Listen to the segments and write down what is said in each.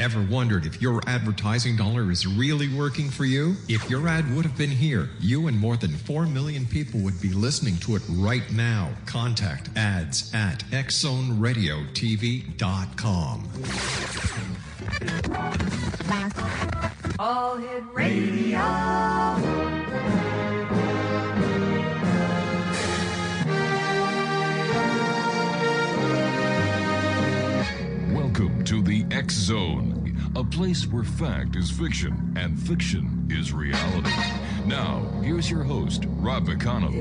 Ever wondered if your advertising dollar is really working for you? If your ad would have been here, you and more than 4 million people would be listening to it right now. Contact ads at xzoneradiotv.com. All Hit Radio. Welcome to the X Zone, a place where fact is fiction and fiction is reality. Now, here's your host, Rob McConnell.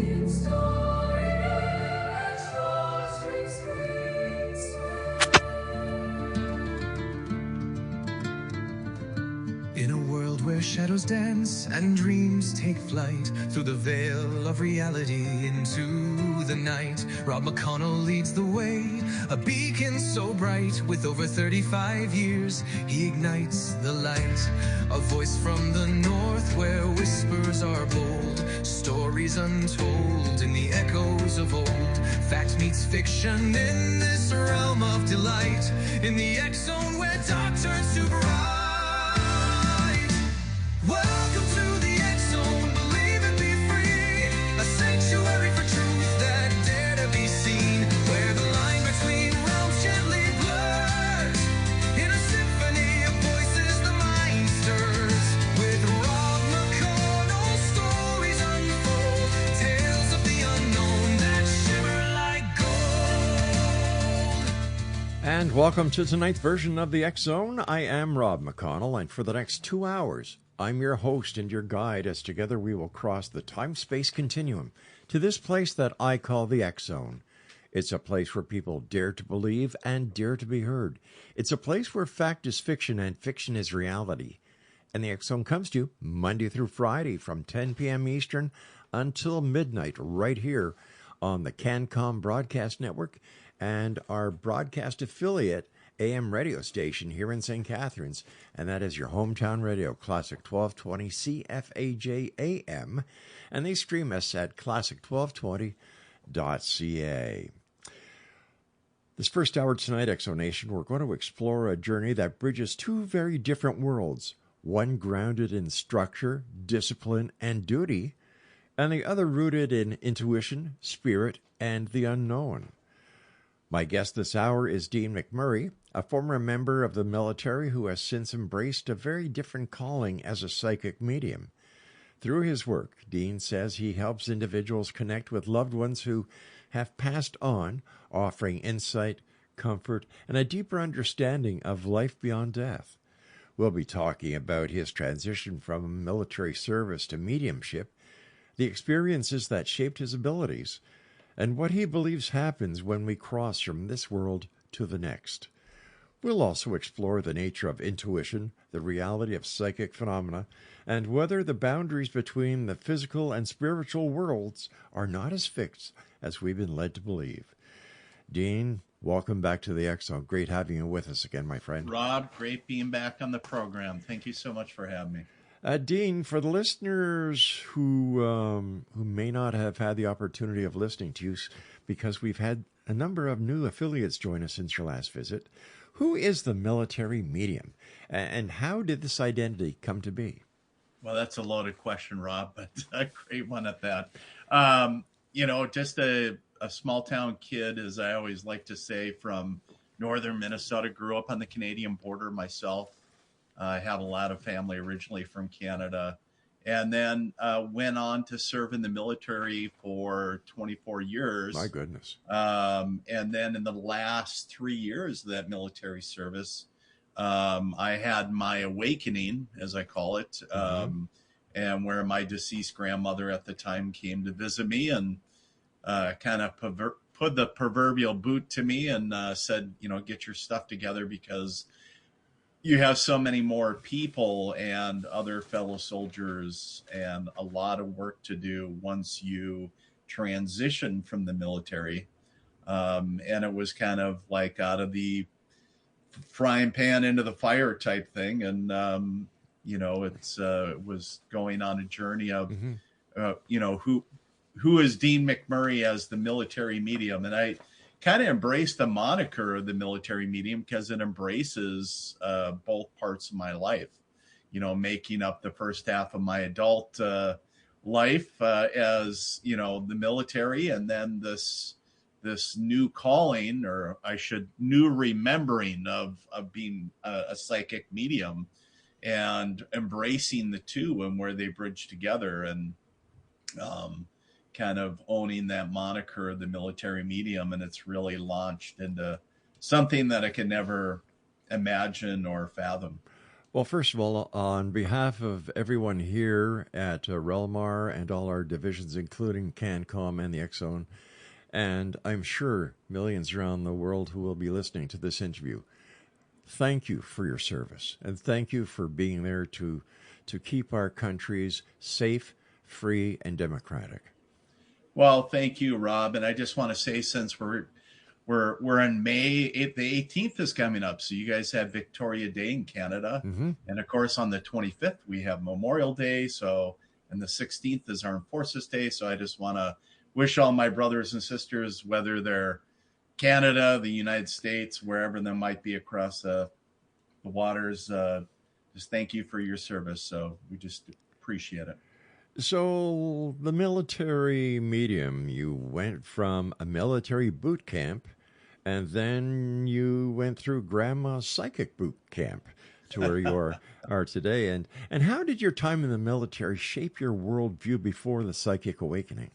In a world where shadows dance and dreams take flight through the veil of reality into the night, Rob McConnell leads the way, a beacon so bright. With over 35 years, he ignites the light. A voice from the north where whispers are bold, stories untold in the echoes of old. Fact meets fiction in this realm of delight, in the X Zone where dark turns to bright. Welcome to the X Zone, believe and be free, a sanctuary for truth that dare to be seen, where the line between realms gently blurs, in a symphony of voices the mind stirs, with Rob McConnell stories unfold, tales of the unknown that shimmer like gold. And welcome to tonight's version of the X Zone. I am Rob McConnell, and for the next 2 hours, I'm your host and your guide as together we will cross the time-space continuum to this place that I call the X Zone. It's a place where people dare to believe and dare to be heard. It's a place where fact is fiction and fiction is reality. And the X Zone comes to you Monday through Friday from 10 p.m. Eastern until midnight right here on the CanCom Broadcast Network and our broadcast affiliate AM radio station here in St. Catharines, and that is your hometown radio, Classic 1220 CFAJ AM, and they stream us at classic1220.ca. This first hour tonight, Exonation, we're going to explore a journey that bridges two very different worlds, one grounded in structure, discipline, and duty, and the other rooted in intuition, spirit, and the unknown. My guest this hour is Dean McMURRAY, a former member of the military who has since embraced a very different calling as a psychic medium. Through his work, Dean says he helps individuals connect with loved ones who have passed on, offering insight, comfort, and a deeper understanding of life beyond death. We'll be talking about his transition from military service to mediumship, the experiences that shaped his abilities, and what he believes happens when we cross from this world to the next. We'll also explore the nature of intuition, the reality of psychic phenomena, and whether the boundaries between the physical and spiritual worlds are not as fixed as we've been led to believe. Dean, welcome back to the X Zone. Great having you with us again, my friend. Rob, great being back on the program. Thank you so much for having me. Dean, for the listeners who may not have had the opportunity of listening to you, because we've had a number of new affiliates join us since your last visit, who is the military medium, and how did this identity come to be? Well, that's a loaded question, Rob, but a great one at that. Just a small town kid, as I always like to say, from northern Minnesota, grew up on the Canadian border myself. I had a lot of family originally from Canada, and then went on to serve in the military for 24 years. My goodness. And then in the last 3 years of that military service, I had my awakening, as I call it, and where my deceased grandmother at the time came to visit me and kind of put the proverbial boot to me and said, get your stuff together because you have so many more people and other fellow soldiers and a lot of work to do once you transition from the military. And it was kind of like out of the frying pan into the fire type thing. And, it was going on a journey of, who is Dean McMURRAY as the military medium? And I kind of embraced the moniker of the military medium because it embraces both parts of my life, making up the first half of my adult life as, the military, and then this new calling, or new remembering of being a psychic medium, and embracing the two and where they bridge together, and kind of owning that moniker of the military medium. And it's really launched into something that I could never imagine or fathom. Well, first of all, on behalf of everyone here at Relmar and all our divisions, including CanCom and the X-Zone, and I'm sure millions around the world who will be listening to this interview, thank you for your service, and thank you for being there to keep our countries safe, free, and democratic. Well, thank you, Rob. And I just want to say, since we're in May, the 18th is coming up. So you guys have Victoria Day in Canada. Mm-hmm. And of course, on the 25th, we have Memorial Day. And the 16th is Armed Forces Day. So I just want to wish all my brothers and sisters, whether they're Canada, the United States, wherever they might be across the waters, just thank you for your service. So we just appreciate it. So the military medium, you went from a military boot camp, and then you went through grandma's psychic boot camp to where you are today. And how did your time in the military shape your worldview before the psychic awakening?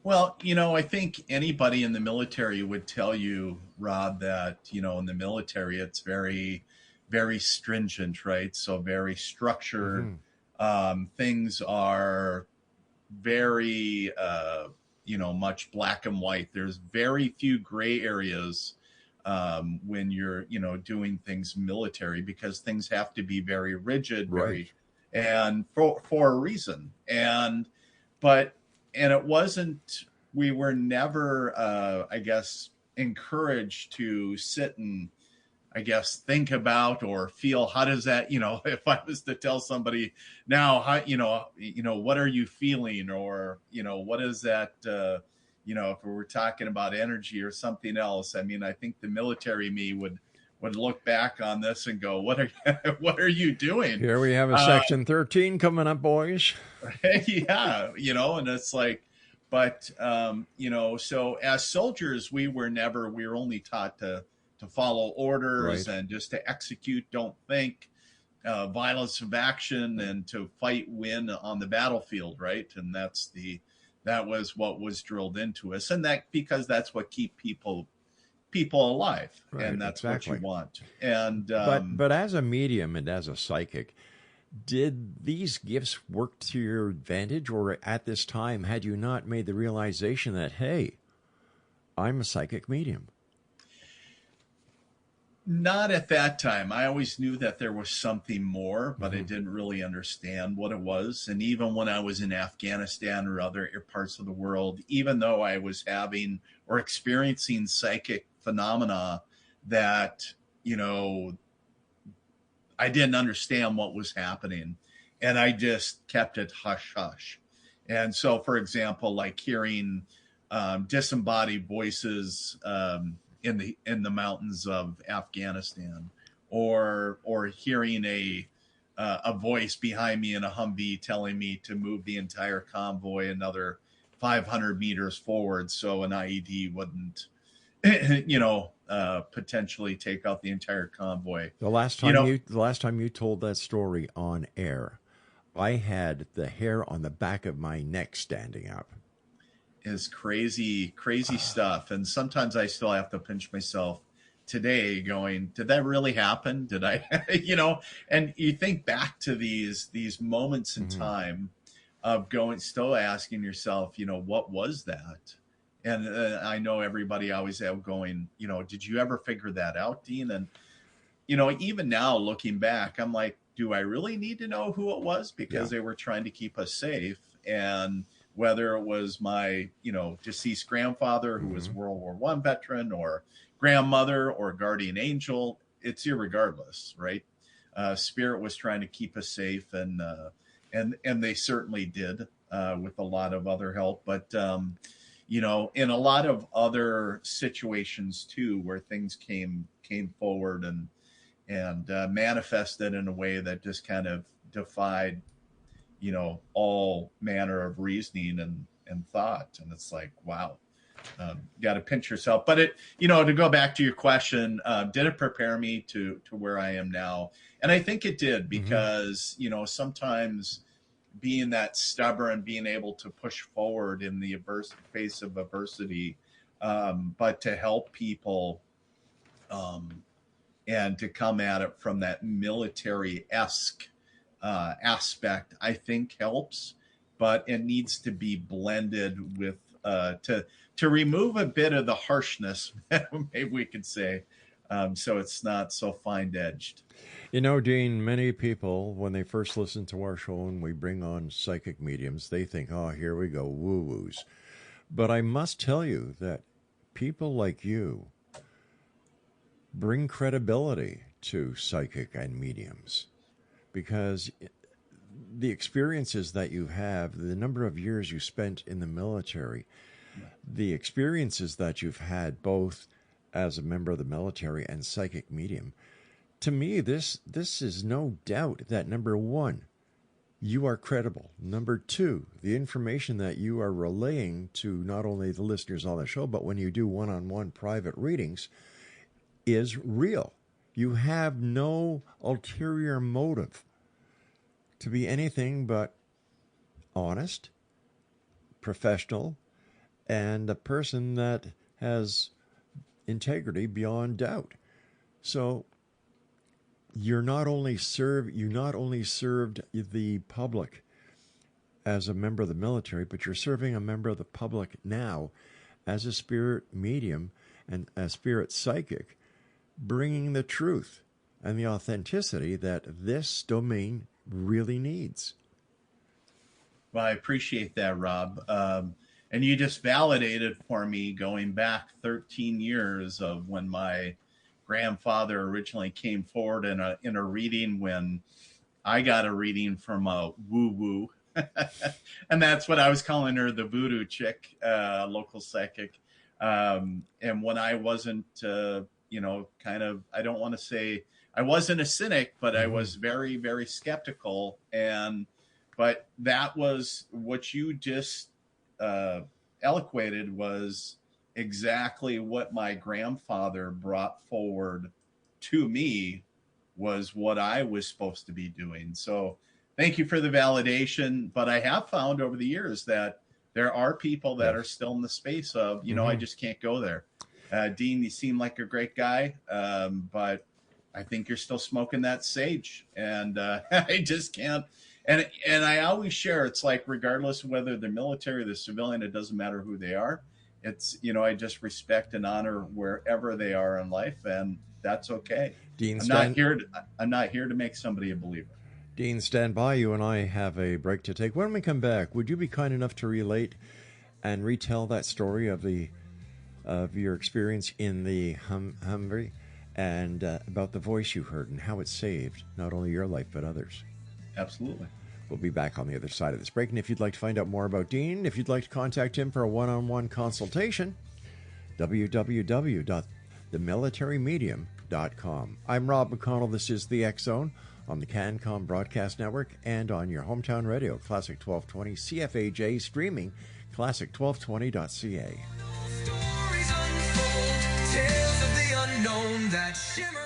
Well, I think anybody in the military would tell you, Rob, that, in the military, it's very, very stringent, right? So very structured. Mm-hmm. Things are very, much black and white. There's very few gray areas when you're, doing things military, because things have to be very rigid, right, and for a reason. And it wasn't, we were never, encouraged to sit and, think about or feel, how does that, if I was to tell somebody now, how, what are you feeling? Or, what is that, if we were talking about energy or something else. I mean, I think the military me would look back on this and go, what are you doing? Here we have a Section 13 coming up, boys. Yeah, and it's like, but, so as soldiers, we were only taught to follow orders, right, and just to execute, don't think, violence of action, and to fight, win on the battlefield, right? And that was what was drilled into us, and that because that's what keep people alive, right, and that's exactly what you want. And but as a medium and as a psychic, did these gifts work to your advantage, or at this time had you not made the realization that, hey, I'm a psychic medium? Not at that time. I always knew that there was something more, but mm-hmm. I didn't really understand what it was. And even when I was in Afghanistan or other parts of the world, even though I was having or experiencing psychic phenomena that, I didn't understand what was happening, and I just kept it hush hush. And so, for example, like hearing disembodied voices in the mountains of Afghanistan, or hearing a voice behind me in a Humvee telling me to move the entire convoy another 500 meters forward so an IED wouldn't, potentially take out the entire convoy. The last time you told that story on air, I had the hair on the back of my neck standing up. Is crazy stuff. And sometimes I still have to pinch myself today going, did that really happen? Did I, and you think back to these moments in mm-hmm. time of still asking yourself, what was that? And I know everybody always going, did you ever figure that out, Dean? And, even now looking back, I'm like, do I really need to know who it was? Because they were trying to keep us safe. And whether it was my, deceased grandfather who was World War I veteran, or grandmother, or guardian angel, it's irregardless, right? Spirit was trying to keep us safe, and they certainly did with a lot of other help. But you know, in a lot of other situations too, where things came forward and manifested in a way that just kind of defied, you know, all manner of reasoning and thought. And it's like, wow, got to pinch yourself. But it, you know, to go back to your question, did it prepare me to where I am now? And I think it did, because, you know, sometimes being that stubborn, being able to push forward in the face of adversity, but to help people, and to come at it from that military-esque aspect, I think helps, but it needs to be blended with to remove a bit of the harshness, maybe we could say, so it's not so fine-edged. You know, Dean, many people, when they first listen to our show and we bring on psychic mediums, they think, oh, here we go, woo-woos. But I must tell you that people like you bring credibility to psychic and mediums, because the experiences that you have, the number of years you spent in the military, the experiences that you've had both as a member of the military and psychic medium, to me, this is no doubt that, number one, you are credible. Number two, the information that you are relaying to not only the listeners on the show, but when you do one-on-one private readings, is real. You have no ulterior motive to be anything but honest, professional, and a person that has integrity beyond doubt. So you not only served the public as a member of the military, but you're serving a member of the public now as a spirit medium and a spirit psychic, bringing the truth and the authenticity that this domain really needs. Well, I appreciate that, Rob. And you just validated for me, going back 13 years of when my grandfather originally came forward in a reading, when I got a reading from a woo-woo. And that's what I was calling her, the voodoo chick, local psychic. And when I wasn't, you know, kind of, I don't want to say I wasn't a cynic, but I was very, very skeptical. But that was what you just eloquated, was exactly what my grandfather brought forward to me, was what I was supposed to be doing. So thank you for the validation. But I have found over the years that there are people that are still in the space of, you know, I just can't go there. Dean, you seem like a great guy, but I think you're still smoking that sage, and I just can't. And I always share, it's like, regardless of whether they're military or the civilian, it doesn't matter who they are. It's, you know, I just respect and honor wherever they are in life, and that's okay. Dean, I'm not here to make somebody a believer. Dean, stand by. You and I have a break to take. When we come back, would you be kind enough to relate and retell that story of your experience in the Humvee, and about the voice you heard and how it saved not only your life but others? Absolutely. We'll be back on the other side of this break. And if you'd like to find out more about Dean, if you'd like to contact him for a one-on-one consultation, www.themilitarymedium.com. I'm Rob McConnell. This is the X Zone on the CanCom Broadcast Network and on your hometown radio, Classic 1220 CFAJ, streaming classic1220.ca. Stories unfold, tales of the unknown that shimmer.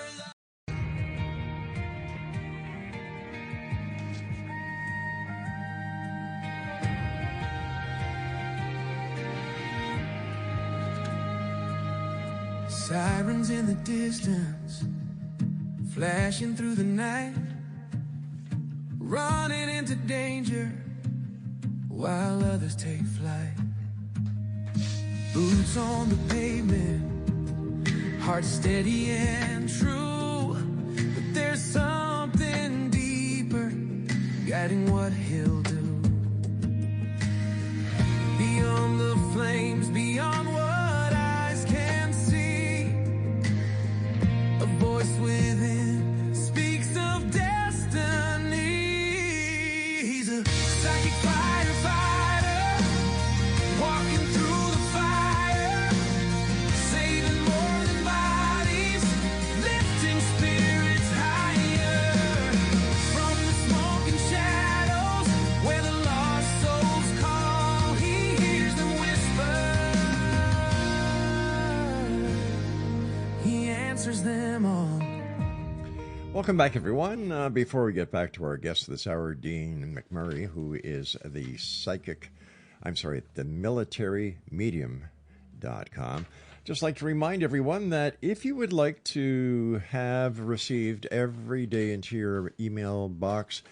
Sirens in the distance, flashing through the night, running into danger while others take flight. Boots on the pavement, heart steady and true, but there's something deeper guiding what he'll do. Beyond the flames, beyond what eyes can see, a voice within speaks of destiny. He's a psychic firefighter, walking through the them all. Welcome back, everyone. Before we get back to our guest this hour, Dean McMURRAY, who is the military-medium.com, just like to remind everyone that if you would like to have received every day into your email box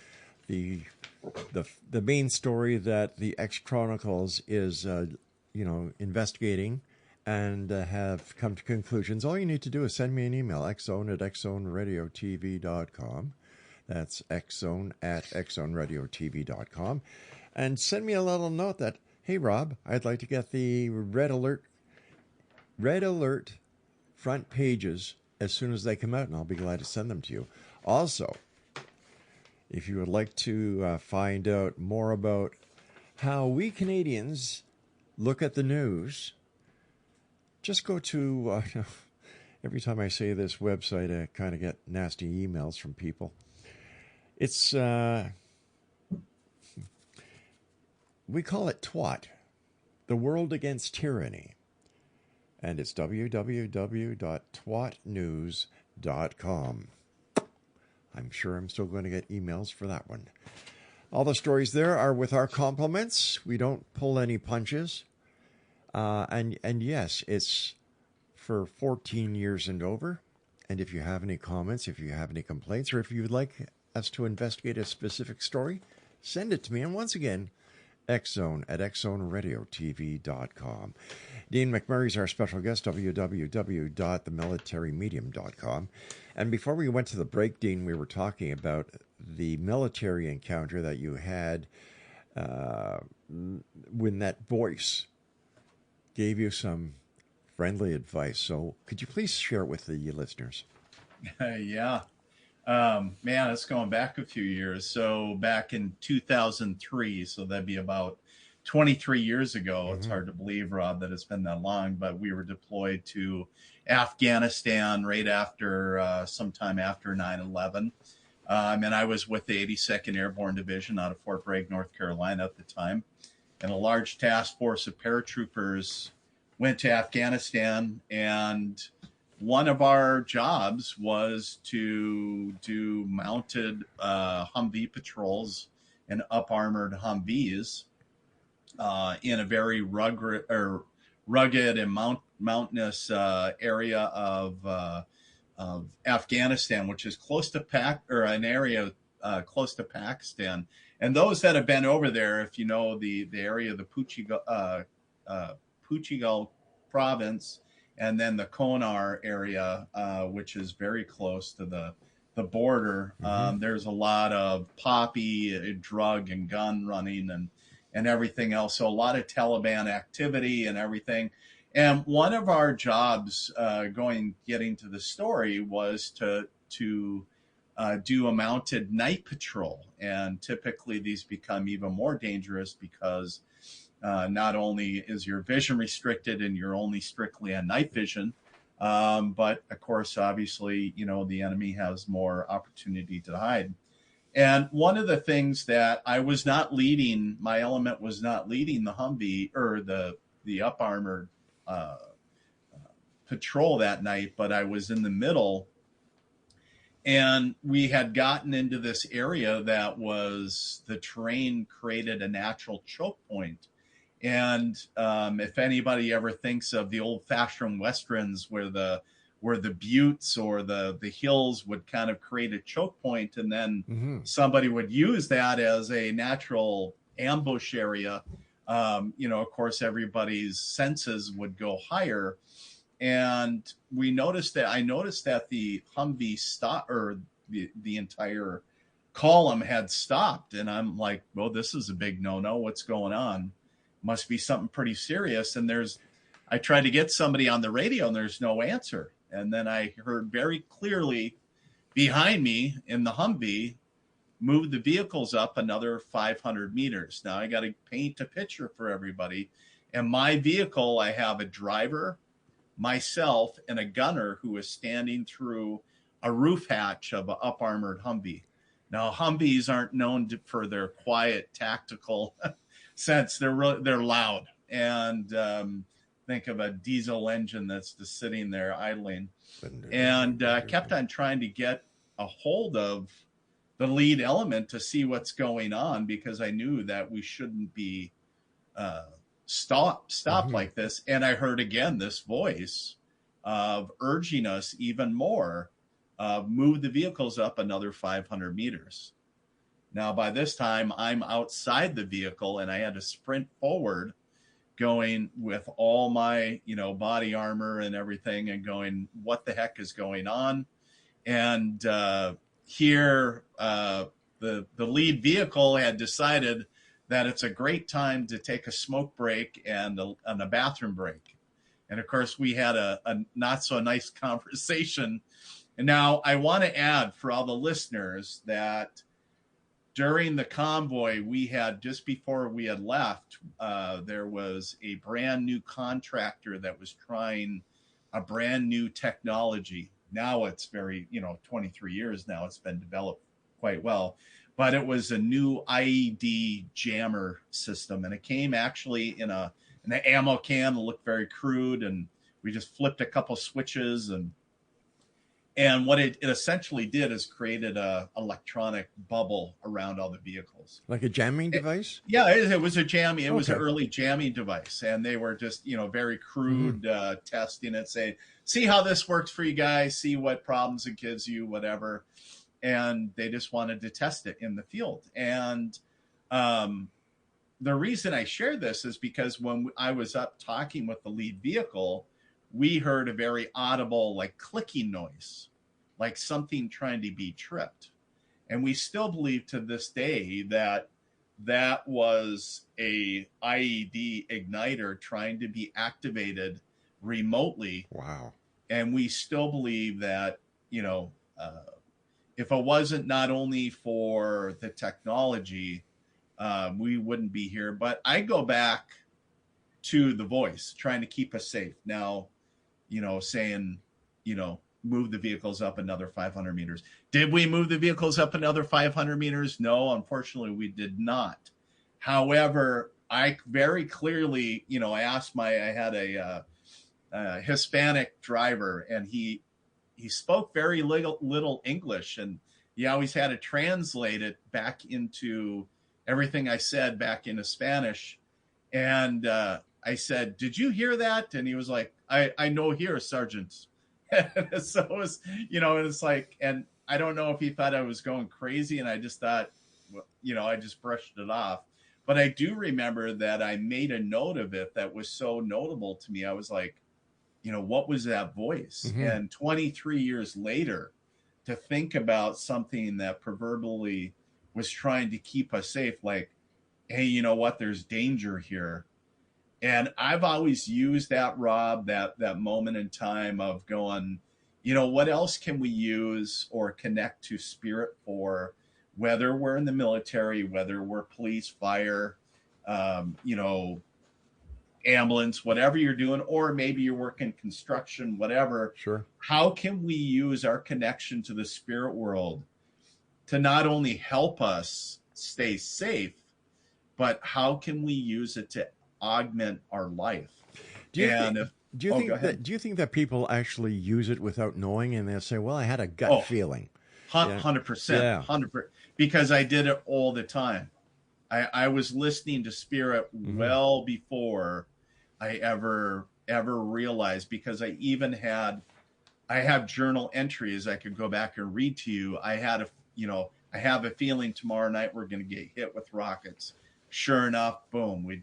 the main story that the X Chronicles is investigating and have come to conclusions, all you need to do is send me an email, xzone@xzoneradiotv.com. That's xzone@xzoneradiotv.com. And send me a little note that, hey, Rob, I'd like to get the red alert front pages as soon as they come out, and I'll be glad to send them to you. Also, if you would like to find out more about how we Canadians look at the news, just go to, every time I say this website, I kind of get nasty emails from people. It's, we call it TWAT, The World Against Tyranny. And it's www.twatnews.com. I'm sure I'm still going to get emails for that one. All the stories there are with our compliments. We don't pull any punches. And yes, it's for 14 years and over. And if you have any comments, if you have any complaints, or if you would like us to investigate a specific story, send it to me. And once again, xzone@xzoneradiotv.com. Dean McMurray is our special guest, www.themilitaryMedium.com. And before we went to the break, Dean, we were talking about the military encounter that you had when that voice gave you some friendly advice. So could you please share it with the listeners? Yeah. Man, it's going back a few years. So back in 2003, so that'd be about 23 years ago. Mm-hmm. It's hard to believe, Rob, that it's been that long, but we were deployed to Afghanistan right after, sometime after 9/11. And I was with the 82nd Airborne Division out of Fort Bragg, North Carolina at the time. And a large task force of paratroopers went to Afghanistan, and one of our jobs was to do mounted Humvee patrols and up-armored Humvees in a very rugged and mountainous area of Afghanistan, which is close to an area close to Pakistan. And those that have been over there, if you know the area of the Puchigal province, and then the Konar area, which is very close to the border. Mm-hmm. There's a lot of poppy, drug and gun running and everything else. So a lot of Taliban activity and everything. And one of our jobs, getting to the story, was to do a mounted night patrol. And typically these become even more dangerous because not only is your vision restricted and you're only strictly on night vision, but of course, obviously, the enemy has more opportunity to hide. And one of the things that I was not leading, my element was not leading the Humvee or the up armored patrol that night, but I was in the middle. And we had gotten into this area that was, the terrain created a natural choke point. And if anybody ever thinks of the old-fashioned westerns where the buttes or the hills would kind of create a choke point, and then mm-hmm. somebody would use that as a natural ambush area, of course, everybody's senses would go higher. And I noticed that the Humvee stopped, or the entire column had stopped. And I'm like, well, this is a big no-no. What's going on? Must be something pretty serious. And I tried to get somebody on the radio and there's no answer. And then I heard very clearly behind me in the Humvee, move the vehicles up another 500 meters. Now I got to paint a picture for everybody. And my vehicle, I have a driver, myself, and a gunner who is standing through a roof hatch of an up-armored Humvee. Now, Humvees aren't known for their quiet, tactical sense. They're loud. And think of a diesel engine that's just sitting there idling, and kept on trying to get a hold of the lead element to see what's going on, because I knew that we shouldn't be stopped like this. And I heard again this voice of urging us even more, move the vehicles up another 500 meters. Now, by this time, I'm outside the vehicle, and I had to sprint forward, going with all my, body armor and everything, and going, what the heck is going on? And here, the lead vehicle had decided that it's a great time to take a smoke break and a bathroom break. And of course, we had a not so nice conversation. And now I want to add for all the listeners that during the convoy we had, just before we had left, there was a brand new contractor that was trying a brand new technology. Now it's very, 23 years now, it's been developed quite well, but it was a new IED jammer system. And it came actually in an ammo can. It looked very crude, and we just flipped a couple switches, and what it essentially did is created a electronic bubble around all the vehicles. Like a jamming device? Yeah, it was a jamming. It was an early jamming device. And they were just, very crude testing it, saying, see how this works for you guys, see what problems it gives you, whatever. And they just wanted to test it in the field. And the reason I share this is because when I was up talking with the lead vehicle, we heard a very audible, like clicking noise, like something trying to be tripped. And we still believe to this day that that was a IED igniter trying to be activated remotely. Wow. And we still believe that, if it wasn't not only for the technology, we wouldn't be here. But I go back to the voice trying to keep us safe. Now, saying, move the vehicles up another 500 meters. Did we move the vehicles up another 500 meters? No, unfortunately, we did not. However, I very clearly, I asked I had a Hispanic driver, and he spoke very little English, and he always had to translate it back into everything I said back into Spanish. And I said, did you hear that? And he was like, I know here, Sergeant. So it was, it's like, and I don't know if he thought I was going crazy, and I just thought, I just brushed it off. But I do remember that I made a note of it that was so notable to me. I was like, what was that voice? Mm-hmm. And 23 years later, to think about something that proverbially was trying to keep us safe, like, hey, you know what? There's danger here. And I've always used that, Rob, that moment in time of going, what else can we use or connect to spirit for, whether we're in the military, whether we're police, fire, ambulance, whatever you're doing, or maybe you're working construction, whatever. Sure. How can we use our connection to the spirit world to not only help us stay safe, but how can we use it to augment our life? Do you think that people actually use it without knowing, and they'll say, well, I had a gut feeling? 100%. Yeah. 100%. Because I did it all the time. I was listening to spirit well before I ever realized, because I have journal entries I could go back and read to you. I have a feeling tomorrow night we're going to get hit with rockets. Sure enough, boom,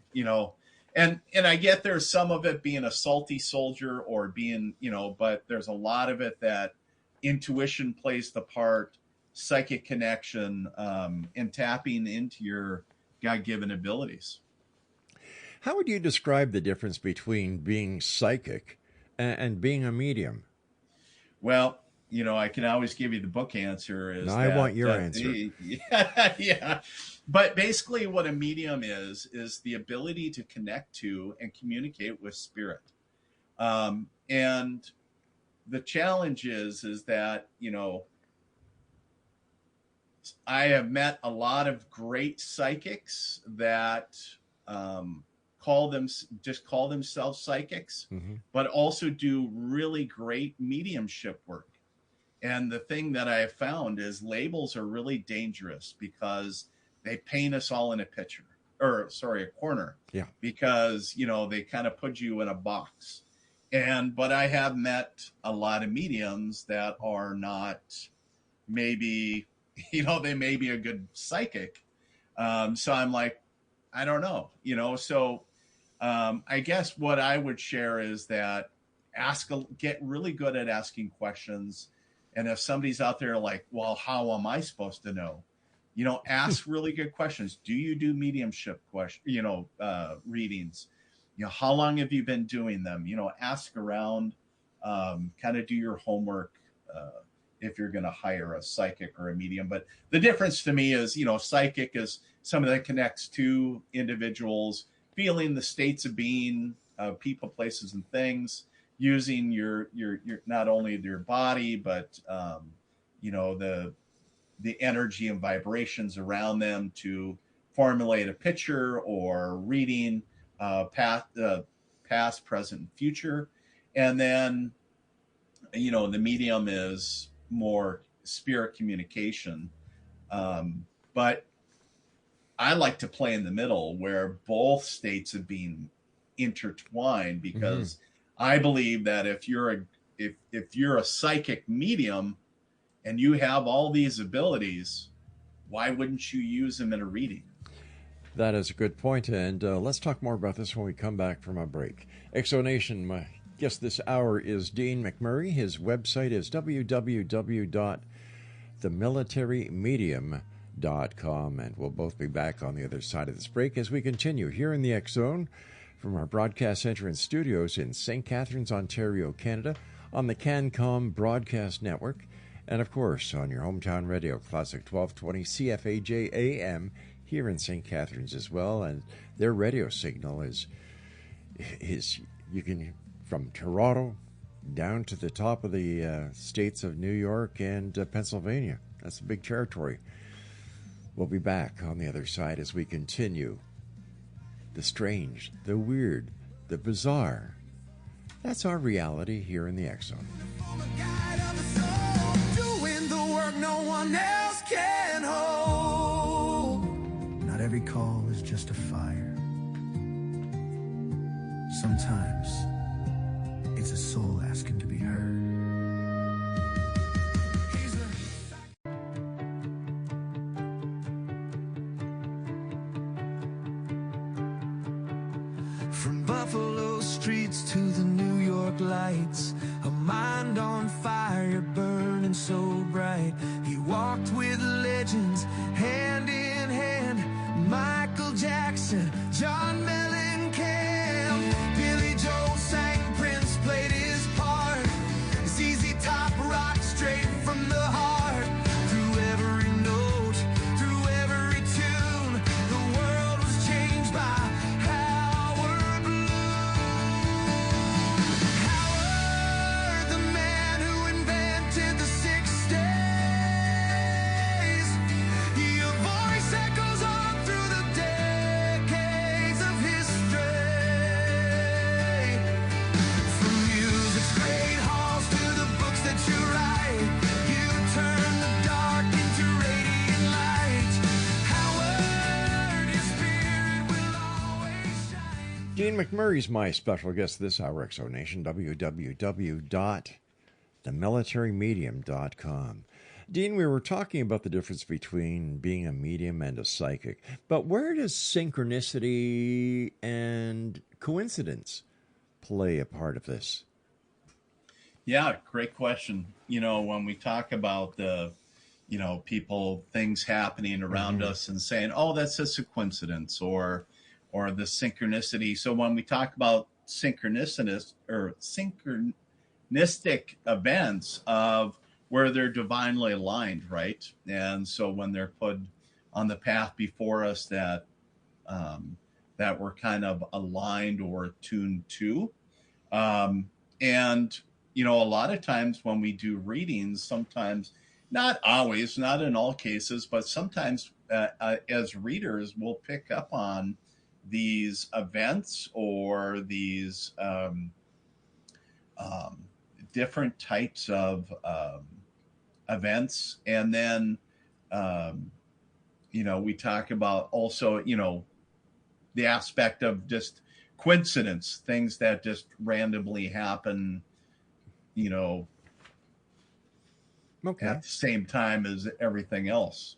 and I get there's some of it being a salty soldier or being, but there's a lot of it that intuition plays the part, psychic connection, and tapping into your God-given abilities. How would you describe the difference between being psychic and being a medium? Well, I can always give you the book answer. I want your answer. Yeah. But basically what a medium is the ability to connect to and communicate with spirit. And the challenge is that, I have met a lot of great psychics that just call themselves psychics, but also do really great mediumship work. And the thing that I have found is labels are really dangerous because they paint us all in a picture, or sorry, a corner. Yeah. Because, you know, they kind of put you in a box. But I have met a lot of mediums that are not maybe, you know, they may be a good psychic. So I'm like, I don't know, you know, so I guess what I would share is that get really good at asking questions. And if somebody's out there like, well, how am I supposed to know? You know, ask really good questions. Do you do mediumship readings? You know, how long have you been doing them? You know, ask around, kind of do your homework if you're going to hire a psychic or a medium. But the difference to me is, you know, psychic is somebody that connects to individuals, feeling the states of being, people, places, and things, using your not only your body, but you know, the energy and vibrations around them to formulate a picture or reading past, present, and future. And then, you know, the medium is more spirit communication. But I like to play in the middle where both states of being intertwined, because I believe that if you're a psychic medium and you have all these abilities, why wouldn't you use them in a reading? That is a good point, and let's talk more about this when we come back from a break. Exonation, my guest this hour is Dean McMurray. His website is www.themilitarymedium.com, and we'll both be back on the other side of this break as we continue here in the X Zone from our broadcast center and studios in St. Catharines, Ontario, Canada, on the CanCom Broadcast Network, and of course on your hometown radio, Classic 1220 CFAJ AM, here in St. Catharines as well. And their radio signal is you can, from Toronto down to the top of the states of New York and Pennsylvania. That's a big territory. We'll be back on the other side as we continue the strange, the weird, the bizarre. That's our reality here in the X Zone. Doing the work no one else can hold. Not every call is just a fire. Sometimes it's a soul asking to be heard. From Buffalo streets to the New York lights, a mind on fire burning so bright. He walked with legends hand in hand. Michael Jackson, John Mellencamp, Billy Joel sang, Prince played his part. ZZ Top rock straight from the heart. Through every note, through every tune, the world was changed by Howard Bloom. Howard, the man who invented the 6 days. Your voice echoes on through the decades of history. From music's great halls to the books that you write, you turn the dark into radiant light. Howard, your spirit will always shine. Dean McMurray's my special guest this hour, Exonation, www.themilitarymedium.com. Dean, we were talking about the difference between being a medium and a psychic, but where does synchronicity and coincidence play a part of this? Yeah, great question. You know, when we talk about things happening around us and saying, oh, that's just a coincidence, or the synchronicity. So when we talk about synchronistic events of where they're divinely aligned, right? And so when they're put on the path before us that we're kind of aligned or tuned to. And, you know, a lot of times when we do readings, sometimes, not always, not in all cases, but sometimes as readers, we'll pick up on these events or these different types of events. And then, we talk about also, the aspect of just coincidence, things that just randomly happen, Okay. at the same time as everything else,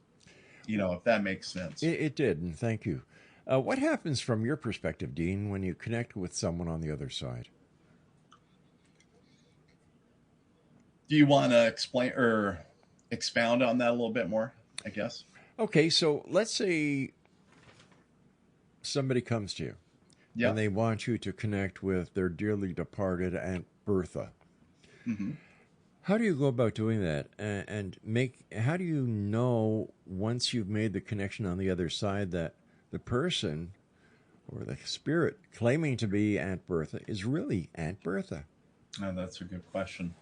if that makes sense. It did, and thank you. What happens from your perspective, Dean, when you connect with someone on the other side? Do you want to explain or expound on that a little bit more, I guess? Okay, so let's say somebody comes to you Yeah. and they want you to connect with their dearly departed Aunt Bertha. Mm-hmm. How do you go about doing that? And how do you know once you've made the connection on the other side that the person or the spirit claiming to be Aunt Bertha is really Aunt Bertha? Oh, that's a good question.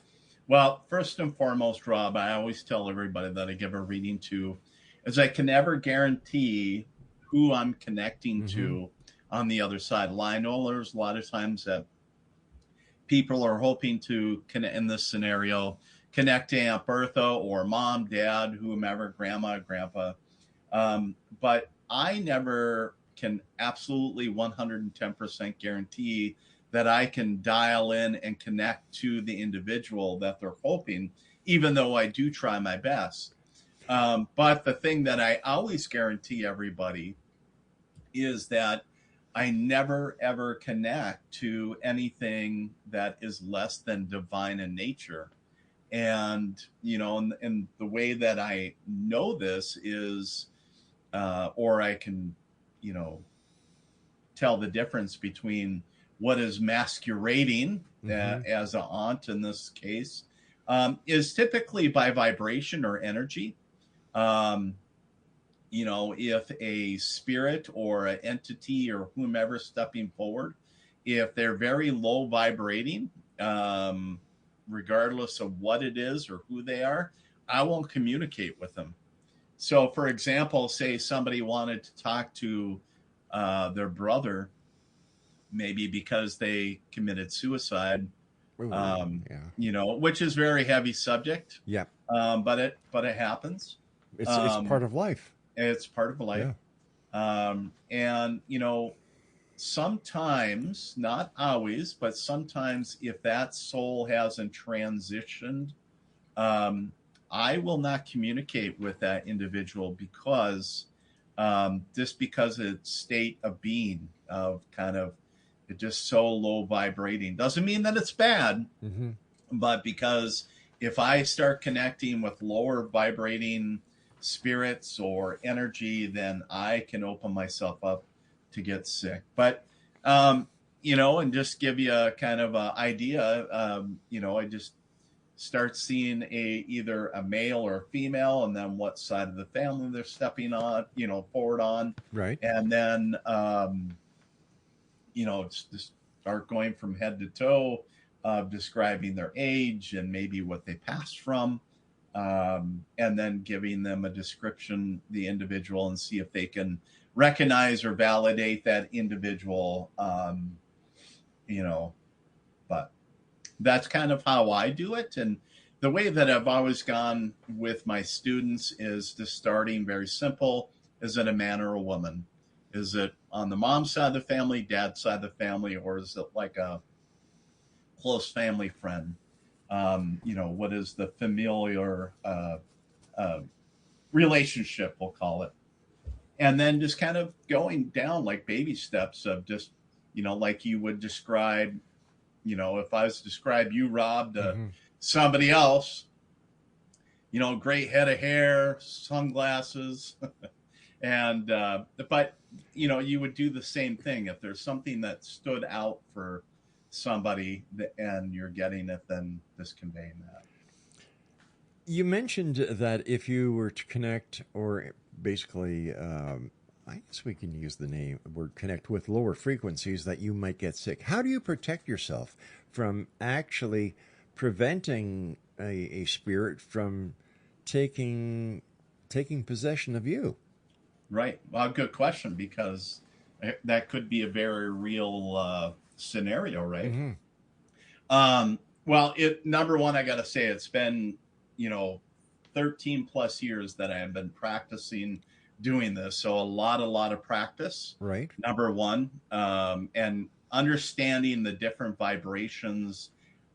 Well, first and foremost, Rob, I always tell everybody that I give a reading to is I can never guarantee who I'm connecting to on the other side. I know there's a lot of times that people are hoping to connect in this scenario, connect to Aunt Bertha or mom, dad, whomever, grandma, grandpa. But I never can absolutely 110% guarantee that I can dial in and connect to the individual that they're hoping, even though I do try my best. But the thing that I always guarantee everybody is that I never, ever connect to anything that is less than divine in nature. And, and the way that I know this is, or I can, tell the difference between what is masquerading as an aunt in this case, is typically by vibration or energy. If a spirit or an entity or whomever stepping forward, if they're very low vibrating, regardless of what it is or who they are, I won't communicate with them. So, for example, say somebody wanted to talk to their brother, maybe because they committed suicide, which is very heavy subject. Yeah. But it happens. It's part of life. It's part of life. Yeah. And, sometimes, not always, but sometimes if that soul hasn't transitioned, I will not communicate with that individual because because its state of being of kind of it just so low vibrating. Doesn't mean that it's bad, but because if I start connecting with lower vibrating spirits or energy, then I can open myself up to get sick. But, and just give you a kind of a idea, I just start seeing either a male or a female, and then what side of the family they're stepping on, forward on. Right. And then, just start going from head to toe, describing their age and maybe what they passed from. And then giving them a description, the individual, and see if they can recognize or validate that individual, but that's kind of how I do it. And the way that I've always gone with my students is just starting very simple. Is it a man or a woman? Is it on the mom side of the family, dad side of the family, or is it like a close family friend? What is the familiar relationship, we'll call it. And then just kind of going down like baby steps of just, like you would describe, if I was to describe you, Rob, to somebody else, great head of hair, sunglasses. And, but, you would do the same thing. If there's something that stood out for somebody and you're getting it, then just conveying that. You mentioned that if you were to connect, or basically, I guess we can use the word connect with lower frequencies, that you might get sick. How do you protect yourself from actually preventing a spirit from taking possession of you? Right. Well, good question, because that could be a very real scenario, right? Well, number one, I got to say it's been, 13 plus years that I have been practicing doing this. So a lot of practice. Right. Number one, and understanding the different vibrations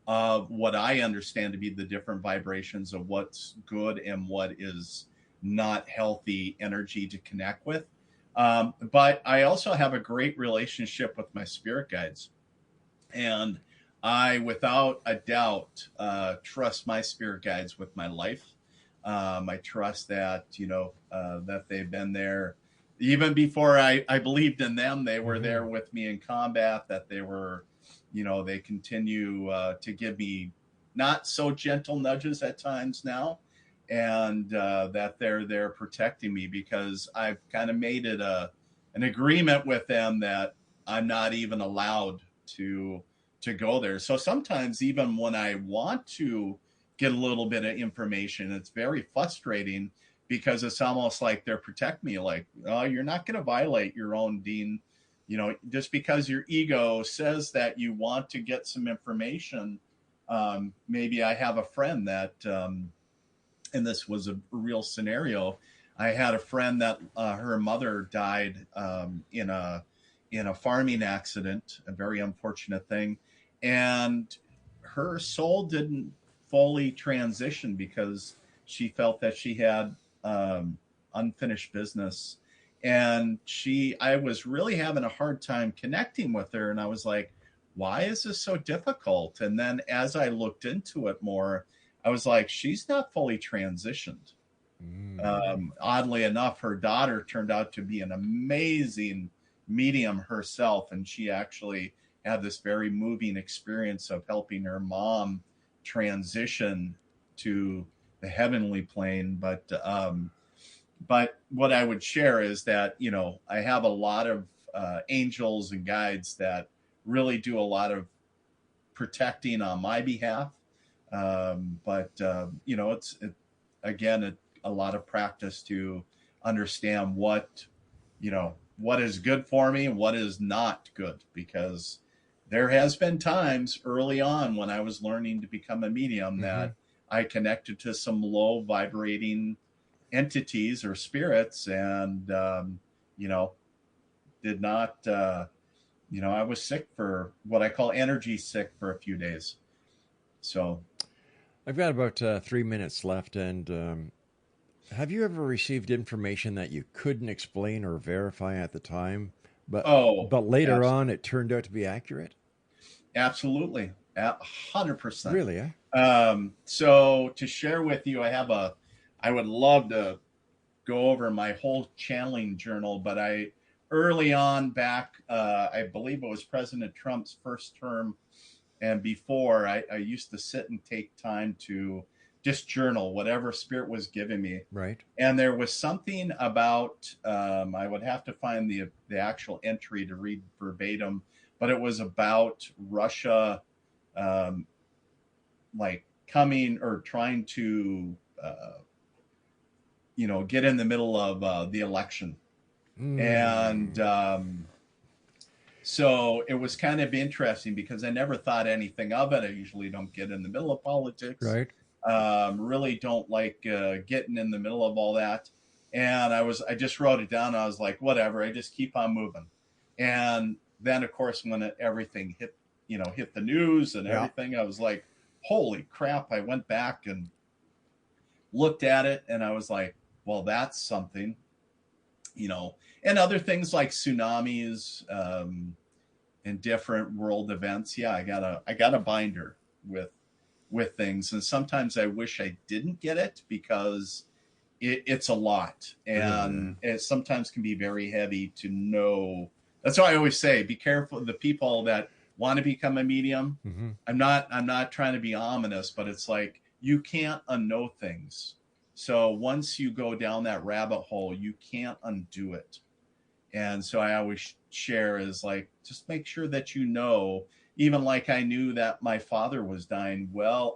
of what I understand to be the different vibrations of what's good and what is not healthy energy to connect with. But I also have a great relationship with my spirit guides. And I, without a doubt, trust my spirit guides with my life. I trust that, that they've been there even before I believed in them. They were there with me in combat, that they were, they continue to give me not so gentle nudges at times now, and that they're there protecting me, because I've kind of made it an agreement with them that I'm not even allowed to go there. So sometimes even when I want to get a little bit of information, it's very frustrating, because it's almost like they're protecting me, like, oh, you're not going to violate your own Dean. Just because your ego says that you want to get some information. Maybe I have a friend that, and this was a real scenario. I had a friend that her mother died in a farming accident, a very unfortunate thing. And her soul didn't fully transition because she felt that she had unfinished business. And I was really having a hard time connecting with her. And I was like, why is this so difficult? And then as I looked into it more, I was like, she's not fully transitioned. Oddly enough, her daughter turned out to be an amazing medium herself. And she actually had this very moving experience of helping her mom transition to the heavenly plane. But what I would share is that, I have a lot of angels and guides that really do a lot of protecting on my behalf. It's a lot of practice to understand what is good for me and what is not good, because there has been times early on when I was learning to become a medium that I connected to some low vibrating entities or spirits, and did not I was sick, for what I call energy sick, for a few days. So I've got about 3 minutes left, and have you ever received information that you couldn't explain or verify at the time, but later on it turned out to be accurate? Absolutely. 100%. Really, eh? So to share with you, I would love to go over my whole channeling journal, but early on back, I believe it was President Trump's first term and before, I used to sit and take time to just journal whatever spirit was giving me. Right. And there was something about, I would have to find the actual entry to read verbatim, but it was about Russia, like coming or trying to, get in the middle of the election. And so it was kind of interesting, because I never thought anything of it. I usually don't get in the middle of politics. Right. Really don't like getting in the middle of all that. And I just wrote it down. I was like, whatever, I just keep on moving. And then, of course, when everything hit the news and everything, I was like, holy crap. I went back and looked at it, and I was like, well, that's something, and other things like tsunamis, and different world events. Yeah, I got a binder with things, and sometimes I wish I didn't get it, because it's a lot, and it sometimes can be very heavy to know. That's why I always say, be careful of the people that want to become a medium. I'm not trying to be ominous, but it's like, you can't unknow things. So once you go down that rabbit hole, you can't undo it. And so I always share is like, just make sure that even like I knew that my father was dying,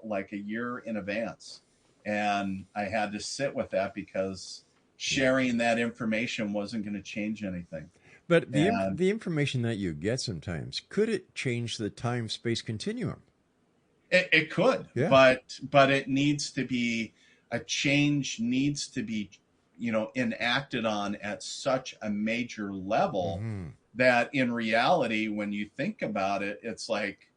like a year in advance. And I had to sit with that, because sharing that information wasn't going to change anything. But And the information that you get sometimes, could it change the time-space continuum? it could, Yeah. but it needs to be, a change needs to be, enacted on at such a major level that in reality, when you think about it, it's like,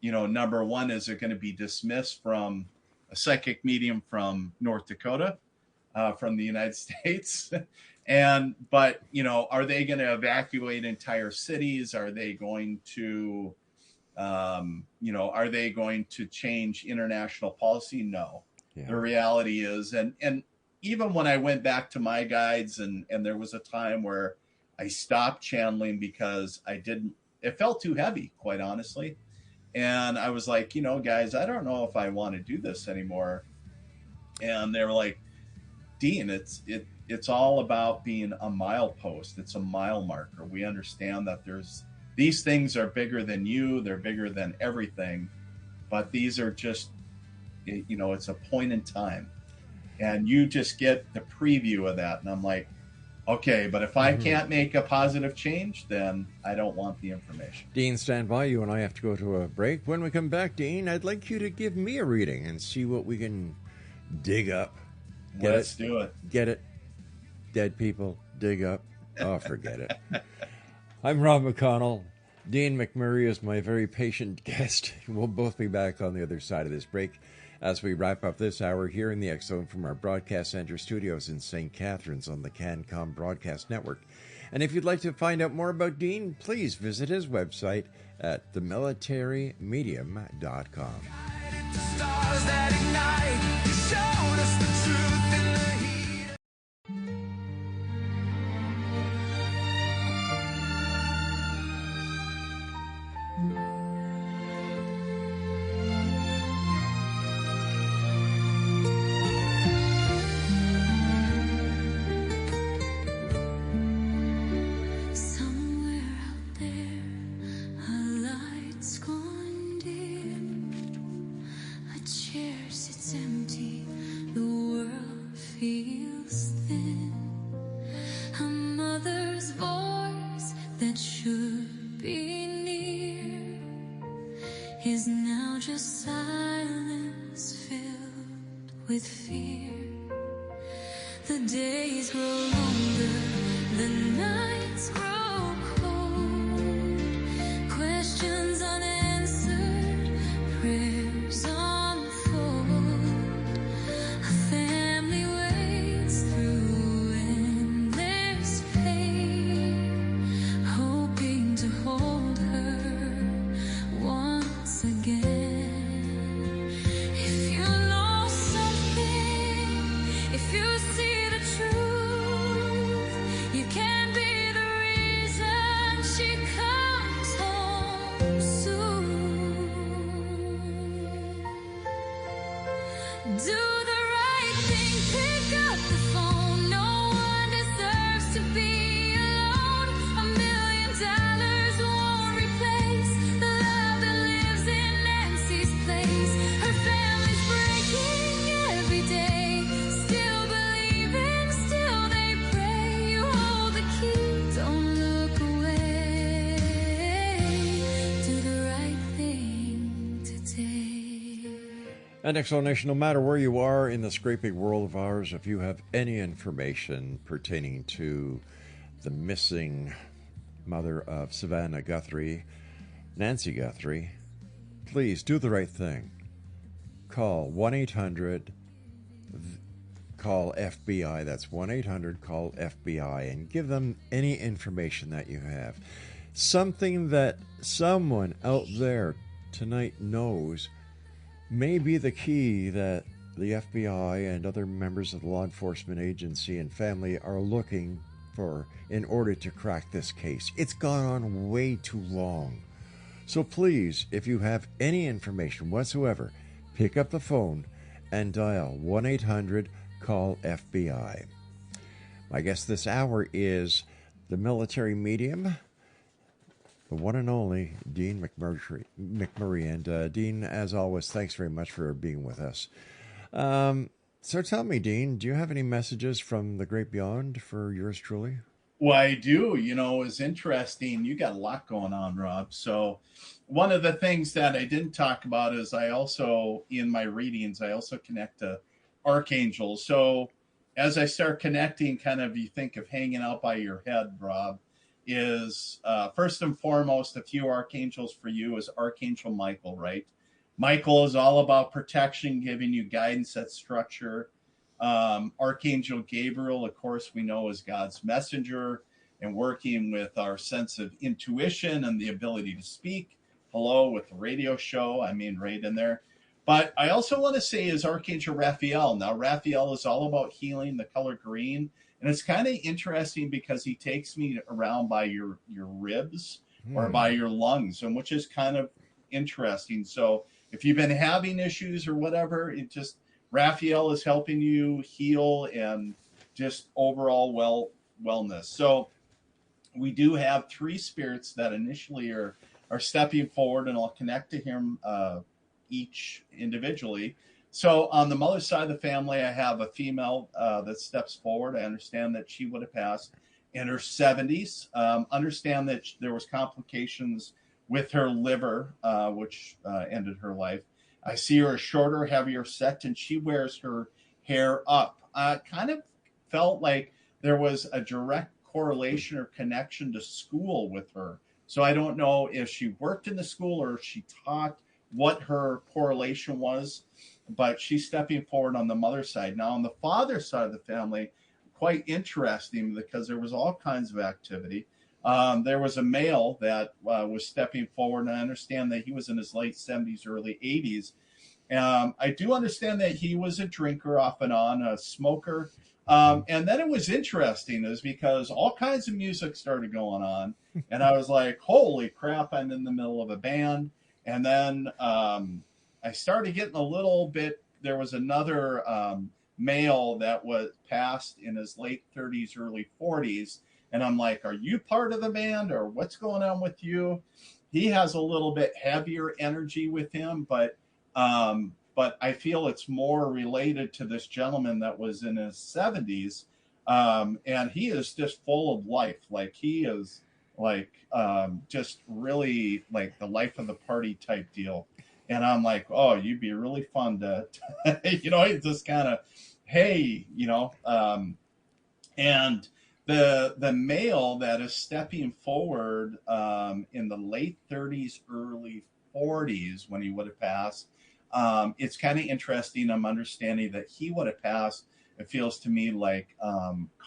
number one, is it going to be dismissed from a psychic medium from North Dakota, from the United States? But are they going to evacuate entire cities? Are they going to, are they going to change international policy? No. Yeah. The reality is, and even when I went back to my guides, and there was a time where I stopped channeling because it felt too heavy, quite honestly. And I was like, guys, I don't know if I want to do this anymore. And they were like, Dean, it's all about being a milepost. It's a mile marker. We understand that these things are bigger than you. They're bigger than everything, but these are just, it's a point in time, and you just get the preview of that. And I'm like, okay, but if I can't make a positive change, then I don't want the information. Dean, stand by. You and I have to go to a break. When we come back, Dean, I'd like you to give me a reading and see what we can dig up. Let's do it. Get it? Dead people, dig up. Oh, forget it. I'm Rob McConnell. Dean McMurray is my very patient guest. We'll both be back on the other side of this break as we wrap up this hour here in the X Zone from our broadcast center studios in St. Catharines on the CanCom Broadcast Network. And if you'd like to find out more about Dean, please visit his website at themilitarymedium.com. And explanation, no matter where you are in the scraping world of ours, if you have any information pertaining to the missing mother of Savannah Guthrie, Nancy Guthrie, please do the right thing. Call 1-800, call FBI, that's 1-800, call FBI, and give them any information that you have. Something that someone out there tonight knows may be the key that the FBI and other members of the law enforcement agency and family are looking for in order to crack this case. It's gone on way too long. So please, if you have any information whatsoever, pick up the phone and dial 1-800-CALL-FBI. My guest this hour is the military medium, the one and only Dean McMurray. And Dean, as always, thanks very much for being with us. So tell me, Dean, do you have any messages from the great beyond for yours truly? Well, I do. It's interesting. You got a lot going on, Rob. So, one of the things that I didn't talk about is I also, in my readings, I also connect to archangels. So, as I start connecting, kind of, you think of hanging out by your head, Rob, is first and foremost, a few archangels for you is Archangel Michael, right? Michael is all about protection, giving you guidance, that structure. Archangel Gabriel, of course, we know is God's messenger and working with our sense of intuition and the ability to speak. Hello, with the radio show, I mean, right in there. But I also want to say is Archangel Raphael. Now, Raphael is all about healing, the color green. And it's kind of interesting because he takes me around by your ribs or by your lungs, and which is kind of interesting. So if you've been having issues or whatever, it just Raphael is helping you heal and just overall wellness. So we do have three spirits that initially are stepping forward, and I'll connect to him each individually. So on the mother's side of the family, I have a female that steps forward. I understand that she would have passed in her 70s. Understand that there was complications with her liver, which ended her life. I see her shorter, heavier set, and she wears her hair up. Kind of felt like there was a direct correlation or connection to school with her. So I don't know if she worked in the school or if she taught, what her correlation was, but she's stepping forward on the mother's side. Now, on the father's side of the family, quite interesting because there was all kinds of activity. There was a male that was stepping forward, and I understand that he was in his late 70s, early 80s. I do understand that he was a drinker off and on, a smoker. And then it was interesting is because all kinds of music started going on. And I was like, holy crap, I'm in the middle of a band. And then I started getting a little bit, there was another male that was passed in his late 30s, early 40s. And I'm like, are you part of the band or what's going on with you? He has a little bit heavier energy with him, but I feel it's more related to this gentleman that was in his 70s. And he is just full of life. Like he is like just really like the life of the party type deal. And I'm like, oh, you'd be really fun to it's just kind of, hey, and the male that is stepping forward in the late 30s, early 40s when he would have passed, it's kind of interesting. I'm understanding that he would have passed, it feels to me like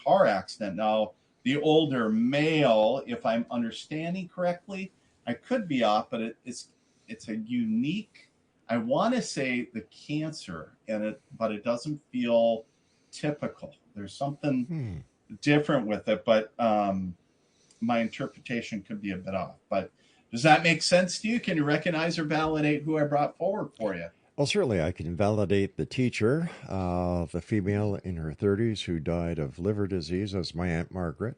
car accident. Now, the older male, if I'm understanding correctly, I could be off, but it's a unique, I want to say the cancer in it, but it doesn't feel typical. There's something different with it, but my interpretation could be a bit off. But does that make sense to you? Can you recognize or validate who I brought forward for you? Well, certainly I can validate the teacher, the female in her 30s who died of liver disease. As my Aunt Margaret.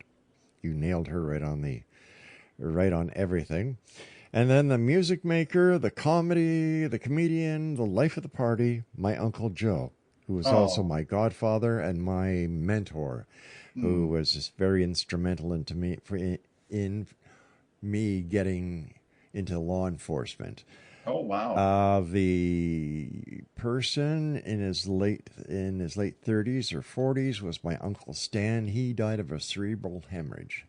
You nailed her right on everything. And then the music maker, the comedian, the life of the party, my Uncle Joe, who was also my godfather and my mentor, who was just very instrumental in me getting into law enforcement. Oh, wow. The person in his late 30s or 40s was my Uncle Stan. He died of a cerebral hemorrhage.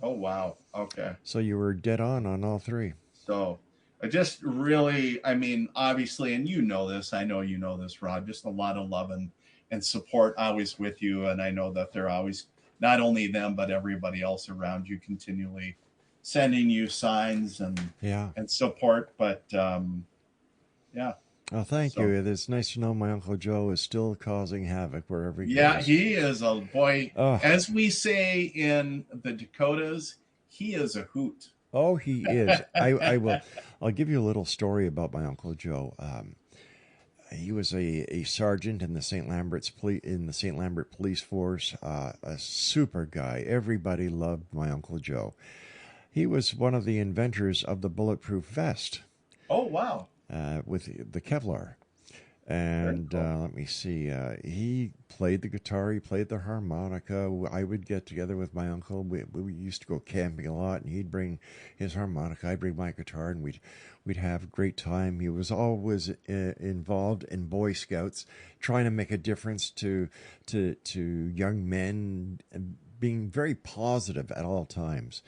Oh, wow. Okay. So you were dead on all three. So I just really, I mean, obviously, and you know this, I know you know this, Rob, just a lot of love and support always with you. And I know that they're always, not only them, but everybody else around you continually sending you signs and support. But yeah. Oh, thank you. It's nice to know my Uncle Joe is still causing havoc wherever he goes. Yeah, he is a boy. As we say in the Dakotas, he is a hoot. Oh, he is. I'll give you a little story about my Uncle Joe. He was a sergeant in the St. Lambert Police Force, a super guy. Everybody loved my Uncle Joe. He was one of the inventors of the bulletproof vest. Oh, wow. With the Kevlar. And let me see. He played the guitar. He played the harmonica. I would get together with my uncle. We used to go camping a lot, and he'd bring his harmonica. I'd bring my guitar, and we'd have a great time. He was always involved in Boy Scouts, trying to make a difference to young men, being very positive at all times.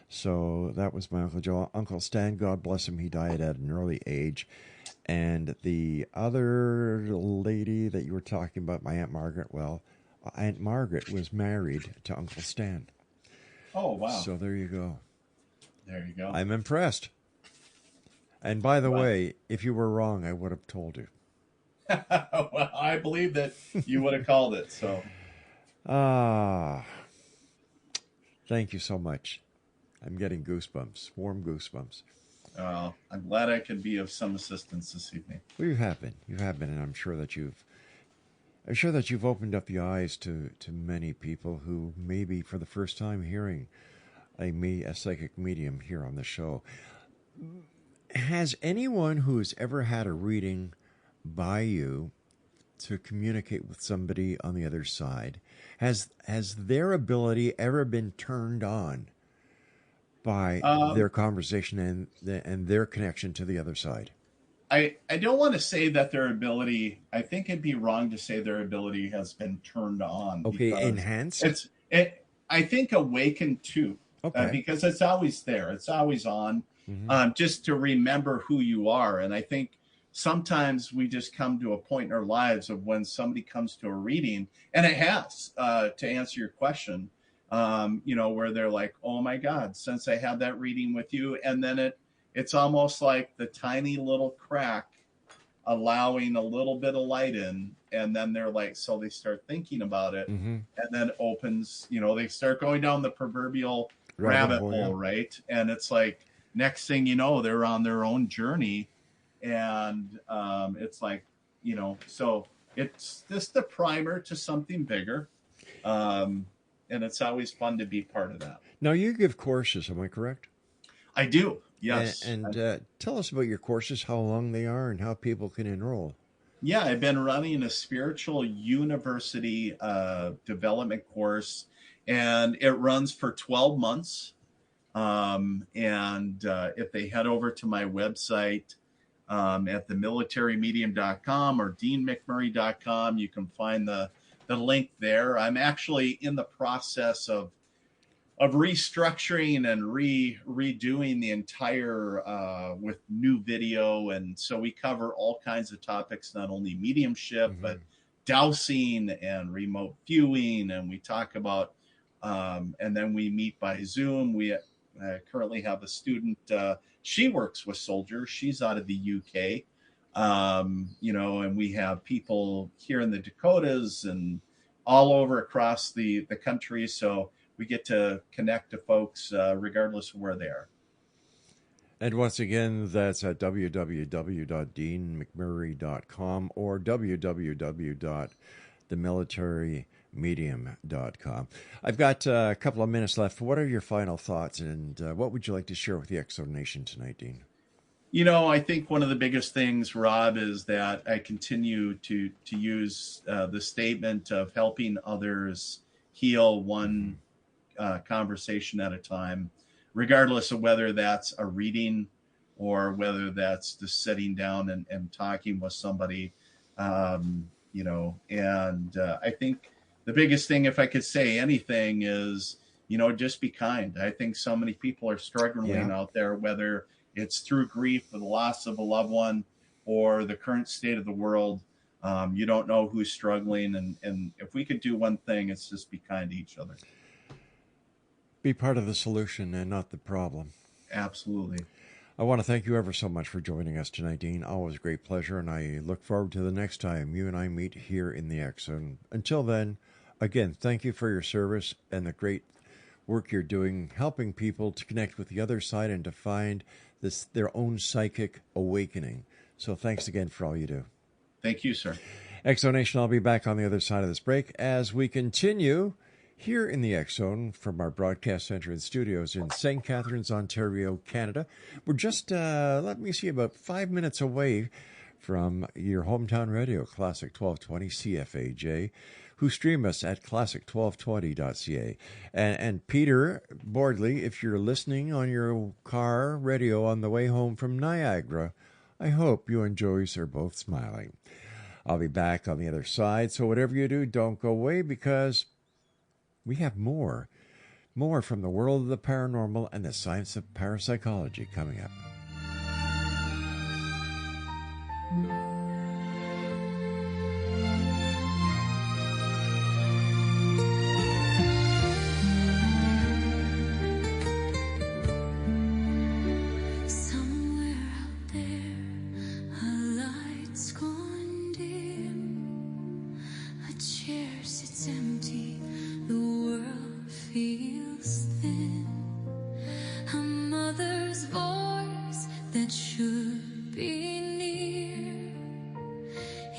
So that was my Uncle Joe. Uncle Stan, God bless him, he died at an early age. And the other lady that you were talking about, my Aunt Margaret, well, Aunt Margaret was married to Uncle Stan. Oh, wow. So there you go. There you go. I'm impressed. And by the way, if you were wrong, I would have told you. Well, I believe that you would have called it, so. Thank you so much. I'm getting goosebumps, warm goosebumps. I'm glad I could be of some assistance this evening. Well, you have been, and I'm sure that you've opened up the eyes to many people who may be for the first time hearing a psychic medium here on the show. Has anyone who's ever had a reading by you to communicate with somebody on the other side, has their ability ever been turned on by their conversation and their connection to the other side? I don't want to say that their ability, I think it'd be wrong to say their ability has been turned on. Okay, enhanced? I think awakened too. Okay. Because it's always there. It's always on. Mm-hmm. Just to remember who you are. And I think sometimes we just come to a point in our lives of when somebody comes to a reading, and it has, to answer your question, where they're like, oh my God, since I had that reading with you. And then it's almost like the tiny little crack allowing a little bit of light in. And then they're like, so they start thinking about it, mm-hmm. and then opens, they start going down the proverbial rabbit hole, right? And it's like, next thing you know, they're on their own journey. And it's like, so it's just the primer to something bigger. And it's always fun to be part of that. Now, you give courses, am I correct? I do, yes. And tell us about your courses, how long they are, and how people can enroll. Yeah, I've been running a spiritual university development course, and it runs for 12 months. And if they head over to my website at themilitarymedium.com or deanmcmurray.com, you can find the link there. I'm actually in the process of restructuring and redoing the entire with new video. And so we cover all kinds of topics, not only mediumship, mm-hmm. but dowsing and remote viewing. And we talk about, and then we meet by Zoom. We currently have a student. She works with soldiers. She's out of the UK, and we have people here in the Dakotas and all over across the country. So we get to connect to folks regardless of where they are. And once again, that's at www.deanmcmurray.com or www.themilitarymedium.com. I've got a couple of minutes left. What are your final thoughts, and what would you like to share with the Exo Nation tonight, Dean? I think one of the biggest things, Rob, is that I continue to use the statement of helping others heal one conversation at a time, regardless of whether that's a reading or whether that's just sitting down and talking with somebody, and I think the biggest thing, if I could say anything, is, just be kind. I think so many people are struggling out there, whether it's through grief or the loss of a loved one or the current state of the world. You don't know who's struggling. And if we could do one thing, it's just be kind to each other. Be part of the solution and not the problem. Absolutely. I want to thank you ever so much for joining us tonight, Dean. Always a great pleasure, and I look forward to the next time you and I meet here in the X Zone. Until then, again, thank you for your service and the great work you're doing, helping people to connect with the other side and to find their own psychic awakening. So thanks again for all you do. Thank you, sir. Exo Nation, I'll be back on the other side of this break as we continue here in the X Zone from our broadcast center and studios in St. Catharines, Ontario, Canada. We're just, about 5 minutes away from your hometown radio, Classic 1220 CFAJ, who stream us at classic1220.ca. And Peter Bordley, if you're listening on your car radio on the way home from Niagara, I hope you and Joyce are both smiling. I'll be back on the other side, so whatever you do, don't go away, because we have more from the world of the paranormal and the science of parapsychology coming up.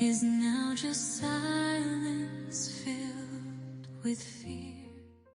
Is now just silence filled with fear.